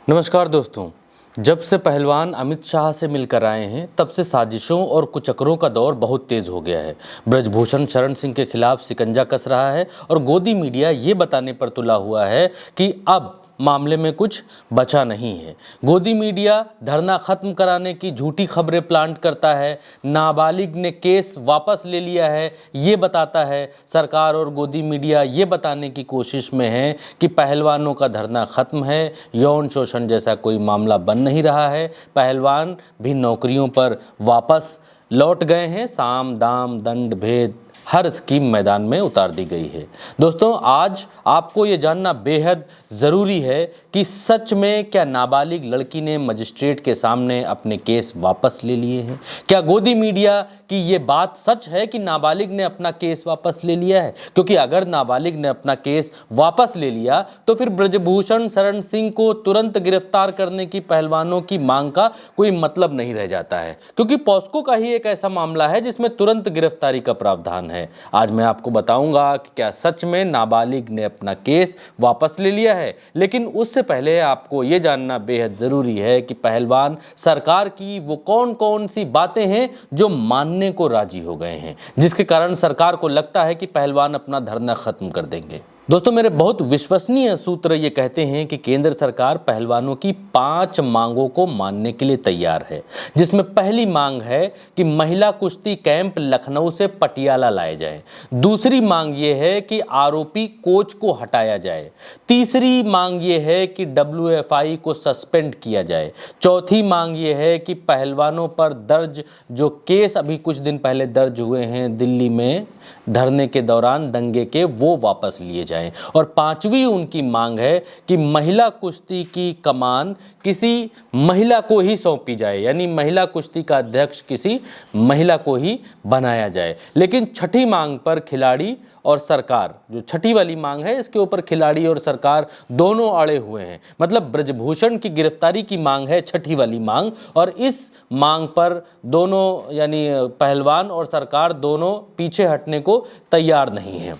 नमस्कार दोस्तों। जब से पहलवान अमित शाह से मिलकर आए हैं तब से साजिशों और कुचक्करों का दौर बहुत तेज हो गया है। ब्रजभूषण शरण सिंह के खिलाफ शिकंजा कस रहा है और गोदी मीडिया ये बताने पर तुला हुआ है कि अब मामले में कुछ बचा नहीं है। गोदी मीडिया धरना खत्म कराने की झूठी खबरें प्लांट करता है, नाबालिग ने केस वापस ले लिया है ये बताता है। सरकार और गोदी मीडिया ये बताने की कोशिश में है कि पहलवानों का धरना खत्म है, यौन शोषण जैसा कोई मामला बन नहीं रहा है, पहलवान भी नौकरियों पर वापस लौट गए हैं, साम दाम दंड भेद हर स्कीम मैदान में उतार दी गई है। दोस्तों, आज आपको ये जानना बेहद ज़रूरी है कि सच में क्या नाबालिग लड़की ने मजिस्ट्रेट के सामने अपने केस वापस ले लिए हैं। क्या गोदी मीडिया की ये बात सच है कि नाबालिग ने अपना केस वापस ले लिया है? क्योंकि अगर नाबालिग ने अपना केस वापस ले लिया तो फिर ब्रजभूषण शरण सिंह को तुरंत गिरफ्तार करने की पहलवानों की मांग का कोई मतलब नहीं रह जाता है, क्योंकि पॉस्को का ही एक ऐसा मामला है जिसमें तुरंत गिरफ्तारी का प्रावधान है। आज मैं आपको बताऊंगा कि क्या सच में नाबालिग ने अपना केस वापस ले लिया है। लेकिन उससे पहले आपको यह जानना बेहद जरूरी है कि पहलवान सरकार की वो कौन कौन सी बातें हैं जो मानने को राजी हो गए हैं, जिसके कारण सरकार को लगता है कि पहलवान अपना धरना खत्म कर देंगे। दोस्तों, मेरे बहुत विश्वसनीय सूत्र ये कहते हैं कि केंद्र सरकार पहलवानों की 5 मांगों को मानने के लिए तैयार है, जिसमें पहली मांग है कि महिला कुश्ती कैंप लखनऊ से पटियाला लाए जाए। दूसरी मांग ये है कि आरोपी कोच को हटाया जाए। तीसरी मांग ये है कि WFI को सस्पेंड किया जाए। चौथी मांग ये है कि पहलवानों पर दर्ज जो केस अभी कुछ दिन पहले दर्ज हुए हैं दिल्ली में धरने के दौरान दंगे के, वो वापस लिए जाए। और पांचवी उनकी मांग है कि महिला कुश्ती की कमान किसी महिला को ही सौंपी जाए, यानी महिला कुश्ती का अध्यक्ष किसी महिला को ही बनाया जाए। लेकिन छठी मांग पर खिलाड़ी और सरकार, जो छठी वाली मांग है, इसके ऊपर खिलाड़ी और सरकार दोनों अड़े हुए हैं। मतलब ब्रजभूषण की गिरफ्तारी की मांग है छठी वाली मांग, और इस मांग पर दोनों यानी पहलवान और सरकार दोनों पीछे हटने को तैयार नहीं हैं,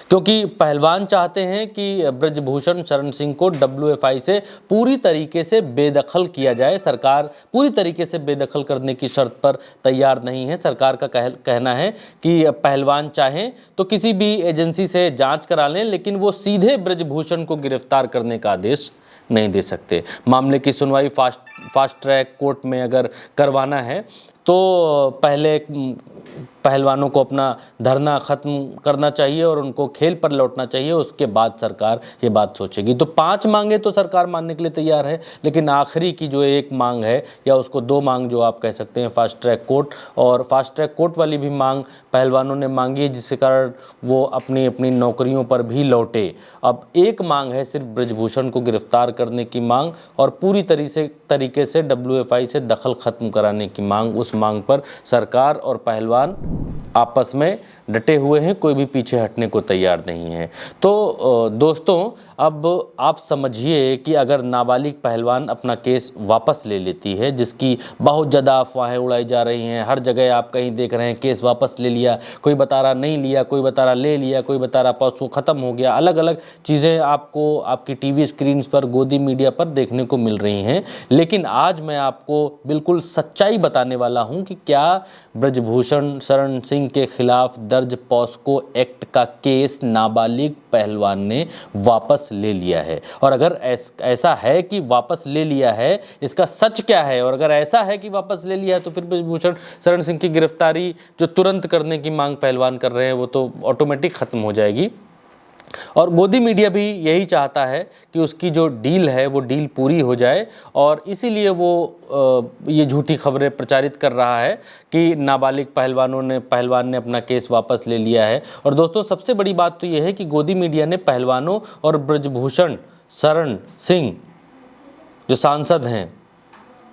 क्योंकि पहलवान चाहते हैं कि ब्रजभूषण शरण सिंह को WFI से पूरी तरीके से बेदखल किया जाए। सरकार पूरी तरीके से बेदखल करने की शर्त पर तैयार नहीं है। सरकार का कहना है कि पहलवान चाहें तो किसी भी एजेंसी से जांच करा लें, लेकिन वो सीधे ब्रजभूषण को गिरफ्तार करने का आदेश नहीं दे सकते। मामले की सुनवाई फास्ट ट्रैक कोर्ट में अगर करवाना है तो पहले पहलवानों को अपना धरना खत्म करना चाहिए और उनको खेल पर लौटना चाहिए, उसके बाद सरकार ये बात सोचेगी। तो 5 मांगे तो सरकार मानने के लिए तैयार है, लेकिन आखिरी की जो एक मांग है, या उसको 2 मांग जो आप कह सकते हैं, फास्ट ट्रैक कोर्ट, और फास्ट ट्रैक कोर्ट वाली भी मांग पहलवानों ने मांगी है, जिसके कारण वो अपनी अपनी नौकरियों पर भी लौटे। अब एक मांग है सिर्फ ब्रजभूषण को गिरफ्तार करने की मांग और पूरी तरीके से WFI से दखल खत्म कराने की मांग। उस मांग पर सरकार और पहलवान आपस में डटे हुए हैं, कोई भी पीछे हटने को तैयार नहीं है। तो दोस्तों, अब आप समझिए कि अगर नाबालिग पहलवान अपना केस वापस ले लेती है, जिसकी बहुत ज़्यादा अफवाहें उड़ाई जा रही हैं, हर जगह आप कहीं देख रहे हैं केस वापस ले लिया, कोई बता रहा नहीं लिया, कोई बता रहा ले लिया, कोई बता रहा पॉस्को ख़त्म हो गया, अलग अलग चीज़ें आपको आपकी TV स्क्रीन पर गोदी मीडिया पर देखने को मिल रही हैं। लेकिन आज मैं आपको बिल्कुल सच्चाई बताने वाला हूँ कि क्या ब्रजभूषण शरण सिंह के खिलाफ दर्ज पॉस्को एक्ट का केस नाबालिग पहलवान ने वापस ले लिया है। और अगर ऐसा है कि वापस ले लिया है, इसका सच क्या है? और अगर ऐसा है कि वापस ले लिया है तो फिर ब्रजभूषण शरण सिंह की गिरफ्तारी जो तुरंत करने की मांग पहलवान कर रहे हैं वो तो ऑटोमेटिक ख़त्म हो जाएगी। और गोदी मीडिया भी यही चाहता है कि उसकी जो डील है वो डील पूरी हो जाए, और इसीलिए वो ये झूठी खबरें प्रचारित कर रहा है कि नाबालिग पहलवान ने अपना केस वापस ले लिया है। और दोस्तों, सबसे बड़ी बात तो ये है कि गोदी मीडिया ने पहलवानों और ब्रजभूषण शरण सिंह जो सांसद हैं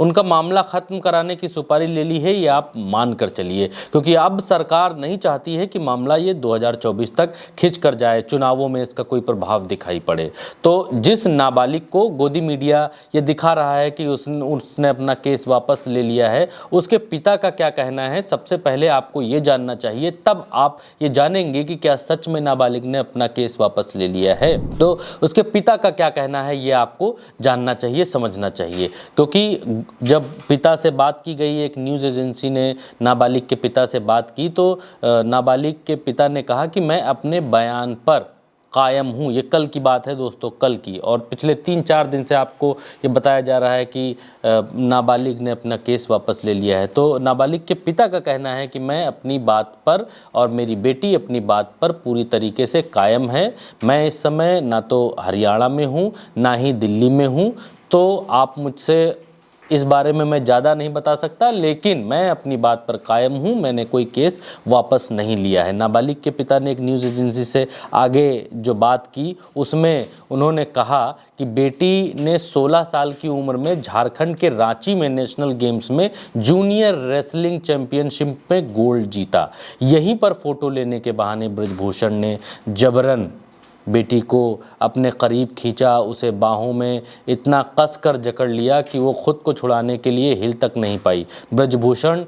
उनका मामला ख़त्म कराने की सुपारी ले ली है, ये आप मान कर चलिए, क्योंकि अब सरकार नहीं चाहती है कि मामला ये 2024 तक खिंच कर जाए, चुनावों में इसका कोई प्रभाव दिखाई पड़े। तो जिस नाबालिग को गोदी मीडिया ये दिखा रहा है कि उसने अपना केस वापस ले लिया है, उसके पिता का क्या कहना है, सबसे पहले आपको ये जानना चाहिए, तब आप ये जानेंगे कि क्या सच में नाबालिग ने अपना केस वापस ले लिया है। तो उसके पिता का क्या कहना है, ये आपको जानना चाहिए, समझना चाहिए, क्योंकि जब पिता से बात की गई, एक न्यूज़ एजेंसी ने नाबालिग के पिता से बात की, तो नाबालिग के पिता ने कहा कि मैं अपने बयान पर कायम हूँ। ये कल की बात है दोस्तों, कल की, और पिछले 3-4 दिन से आपको ये बताया जा रहा है कि नाबालिग ने अपना केस वापस ले लिया है। तो नाबालिग के पिता का कहना है कि मैं अपनी बात पर और मेरी बेटी अपनी बात पर पूरी तरीके से कायम है। मैं इस समय ना तो हरियाणा में हूँ ना ही दिल्ली में हूँ, तो आप मुझसे इस बारे में मैं ज़्यादा नहीं बता सकता, लेकिन मैं अपनी बात पर कायम हूँ, मैंने कोई केस वापस नहीं लिया है। नाबालिग के पिता ने एक न्यूज़ एजेंसी से आगे जो बात की, उसमें उन्होंने कहा कि बेटी ने 16 साल की उम्र में झारखंड के रांची में नेशनल गेम्स में जूनियर रेसलिंग चैंपियनशिप में गोल्ड जीता। यहीं पर फ़ोटो लेने के बहाने ब्रजभूषण ने जबरन बेटी को अपने करीब खींचा, उसे बाहों में इतना कस कर जकड़ लिया कि वो खुद को छुड़ाने के लिए हिल तक नहीं पाई। ब्रजभूषण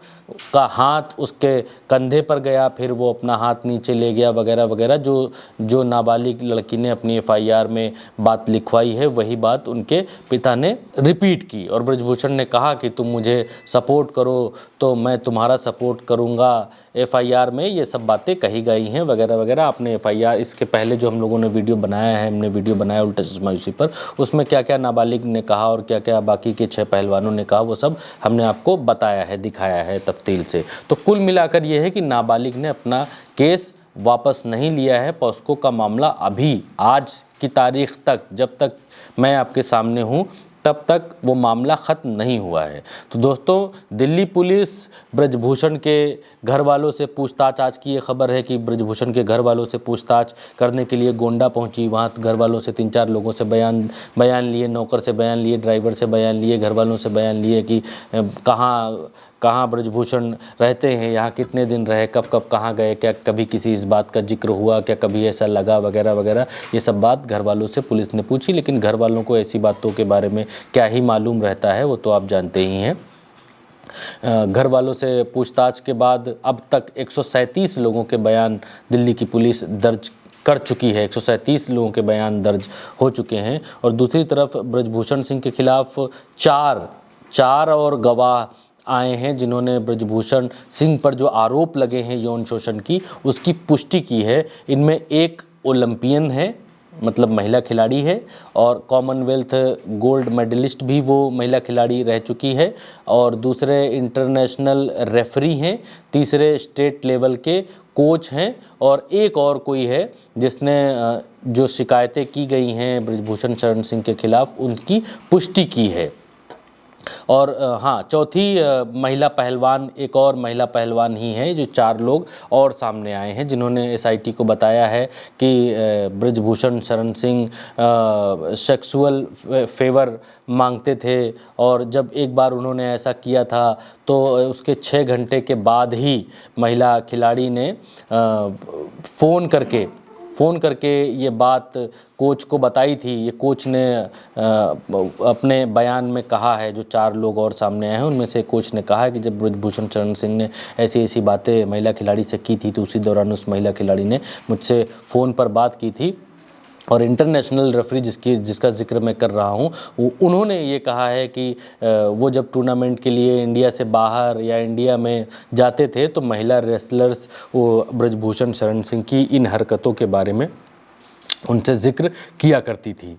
का हाथ उसके कंधे पर गया, फिर वो अपना हाथ नीचे ले गया, वगैरह वगैरह। जो नाबालिग लड़की ने अपनी एफआईआर में बात लिखवाई है, वही बात उनके पिता ने रिपीट की, और ब्रजभूषण ने कहा कि तुम मुझे सपोर्ट करो तो मैं तुम्हारा सपोर्ट करूंगा। एफआईआर में ये सब बातें कही गई हैं, वगैरह वगैरह। आपने एफआईआर इसके पहले जो हम लोगों ने वीडियो बनाया है, हमने वीडियो बनाया उल्टा चश्मा यूसी पर, उसमें क्या क्या नाबालिग ने कहा और क्या क्या बाकी के 6 पहलवानों ने कहा, वो सब हमने आपको बताया है, दिखाया है तफसील से। तो कुल मिलाकर ये है कि नाबालिग ने अपना केस वापस नहीं लिया है। पॉस्को का मामला अभी आज की तारीख तक, जब तक मैं आपके सामने हूँ, तब तक वो मामला ख़त्म नहीं हुआ है। तो दोस्तों, दिल्ली पुलिस ब्रजभूषण के घर वालों से पूछताछ, आज की ये खबर है कि ब्रजभूषण के घर वालों से पूछताछ करने के लिए गोंडा पहुंची। वहाँ घर वालों से 3-4 लोगों से बयान लिए, नौकर से बयान लिए, ड्राइवर से बयान लिए, घर वालों से बयान लिए कि कहाँ ब्रजभूषण रहते हैं, यहाँ कितने दिन रहे, कब कब कहाँ गए, क्या कभी किसी इस बात का जिक्र हुआ, क्या कभी ऐसा लगा, वगैरह वगैरह। ये सब बात घर वालों से पुलिस ने पूछी, लेकिन घर वालों को ऐसी बातों के बारे में क्या ही मालूम रहता है, वो तो आप जानते ही हैं। घर वालों से पूछताछ के बाद अब तक 137 लोगों के बयान दिल्ली की पुलिस दर्ज कर चुकी है। 137 लोगों के बयान दर्ज हो चुके हैं। और दूसरी तरफ ब्रजभूषण सिंह के खिलाफ चार और गवाह आए हैं, जिन्होंने ब्रजभूषण सिंह पर जो आरोप लगे हैं यौन शोषण की, उसकी पुष्टि की है। इनमें एक ओलंपियन है, मतलब महिला खिलाड़ी है, और कॉमनवेल्थ गोल्ड मेडलिस्ट भी वो महिला खिलाड़ी रह चुकी है, और दूसरे इंटरनेशनल रेफरी हैं, तीसरे स्टेट लेवल के कोच हैं, और एक और कोई है जिसने जो शिकायतें की गई हैं ब्रजभूषण शरण सिंह के खिलाफ, उनकी पुष्टि की है। और हाँ, चौथी महिला पहलवान, एक और महिला पहलवान ही है। जो 4 लोग और सामने आए हैं, जिन्होंने एसआईटी को बताया है कि ब्रजभूषण शरण सिंह सेक्सुअल फेवर मांगते थे, और जब एक बार उन्होंने ऐसा किया था तो उसके 6 घंटे के बाद ही महिला खिलाड़ी ने फ़ोन करके ये बात कोच को बताई थी। ये कोच ने अपने बयान में कहा है। जो 4 लोग और सामने आए हैं, उनमें से कोच ने कहा है कि जब ब्रजभूषण शरण सिंह ने ऐसी बातें महिला खिलाड़ी से की थी, तो उसी दौरान उस महिला खिलाड़ी ने मुझसे फ़ोन पर बात की थी। और इंटरनेशनल रेफरी जिसका जिक्र मैं कर रहा हूँ, उन्होंने ये कहा है कि वो जब टूर्नामेंट के लिए इंडिया से बाहर या इंडिया में जाते थे, तो महिला रेसलर्स वो ब्रजभूषण शरण सिंह की इन हरकतों के बारे में उनसे जिक्र किया करती थी।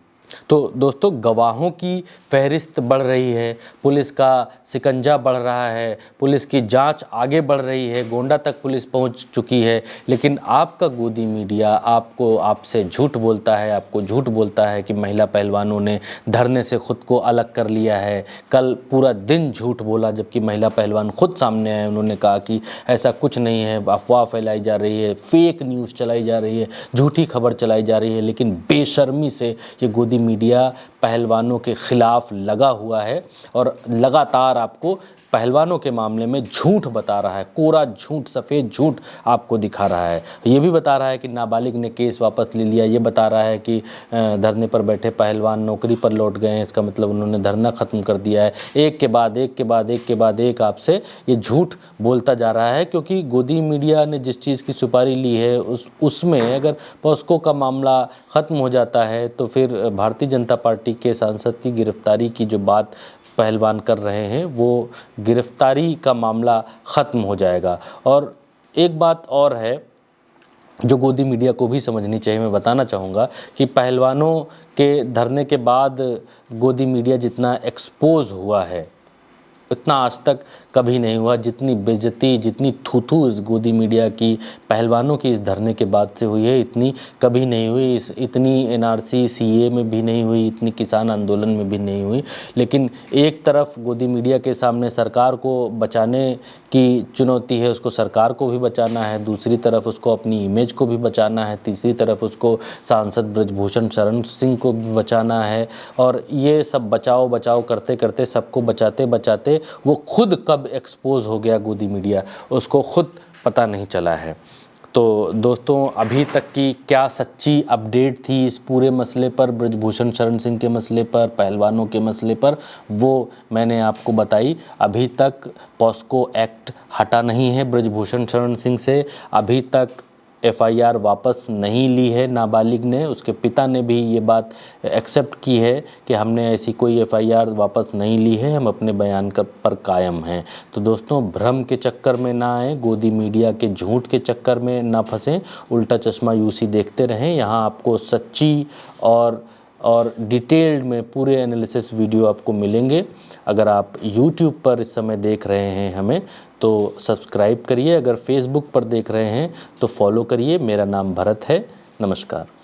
तो दोस्तों, गवाहों की फहरिस्त बढ़ रही है, पुलिस का शिकंजा बढ़ रहा है, पुलिस की जांच आगे बढ़ रही है, गोंडा तक पुलिस पहुंच चुकी है, लेकिन आपका गोदी मीडिया आपसे झूठ बोलता है, आपको झूठ बोलता है कि महिला पहलवानों ने धरने से खुद को अलग कर लिया है। कल पूरा दिन झूठ बोला, जबकि महिला पहलवान खुद सामने आए, उन्होंने कहा कि ऐसा कुछ नहीं है, अफवाह फैलाई जा रही है, फेक न्यूज़ चलाई जा रही है, झूठी खबर चलाई जा रही है। लेकिन बेशर्मी से ये गोदी मीडिया पहलवानों के खिलाफ लगा हुआ है और लगातार आपको पहलवानों के मामले में झूठ बता रहा है, कोरा झूठ, सफ़ेद झूठ आपको दिखा रहा है। ये भी बता रहा है कि नाबालिग ने केस वापस ले लिया, ये बता रहा है कि धरने पर बैठे पहलवान नौकरी पर लौट गए हैं, इसका मतलब उन्होंने धरना ख़त्म कर दिया है। एक के बाद एक के बाद एक के बाद एक आपसे ये झूठ बोलता जा रहा है, क्योंकि गोदी मीडिया ने जिस चीज़ की सुपारी ली है उसमें अगर पॉस्को का मामला ख़त्म हो जाता है तो फिर भारतीय जनता पार्टी के सांसद की गिरफ्तारी की जो बात पहलवान कर रहे हैं वो गिरफ्तारी का मामला ख़त्म हो जाएगा। और एक बात और है जो गोदी मीडिया को भी समझनी चाहिए, मैं बताना चाहूँगा कि पहलवानों के धरने के बाद गोदी मीडिया जितना एक्सपोज हुआ है इतना आज तक कभी नहीं हुआ। जितनी बेइज्जती, जितनी थू-थू इस गोदी मीडिया की पहलवानों की इस धरने के बाद से हुई है, इतनी कभी नहीं हुई। इतनी एनआरसी सीए में भी नहीं हुई, इतनी किसान आंदोलन में भी नहीं हुई। लेकिन एक तरफ गोदी मीडिया के सामने सरकार को बचाने की चुनौती है, उसको सरकार को भी बचाना है, दूसरी तरफ उसको अपनी इमेज को भी बचाना है, तीसरी तरफ उसको सांसद ब्रजभूषण शरण सिंह को भी बचाना है। और ये सब बचाओ बचाओ करते करते, सबको बचाते बचाते वो खुद कब एक्सपोज हो गया गोदी मीडिया, उसको खुद पता नहीं चला है। तो दोस्तों, अभी तक की क्या सच्ची अपडेट थी इस पूरे मसले पर, ब्रजभूषण शरण सिंह के मसले पर, पहलवानों के मसले पर, वो मैंने आपको बताई। अभी तक पॉस्को एक्ट हटा नहीं है ब्रजभूषण शरण सिंह से, अभी तक एफआईआर वापस नहीं ली है नाबालिग ने। उसके पिता ने भी ये बात एक्सेप्ट की है कि हमने ऐसी कोई एफआईआर वापस नहीं ली है, हम अपने बयान पर कायम हैं। तो दोस्तों, भ्रम के चक्कर में ना आए, गोदी मीडिया के झूठ के चक्कर में ना फंसें, उल्टा चश्मा यूसी देखते रहें। यहाँ आपको सच्ची और डिटेल्ड में पूरे एनालिसिस वीडियो आपको मिलेंगे। अगर आप YouTube पर इस समय देख रहे हैं हमें तो सब्सक्राइब करिए, अगर Facebook पर देख रहे हैं तो फॉलो करिए। मेरा नाम भरत है। नमस्कार।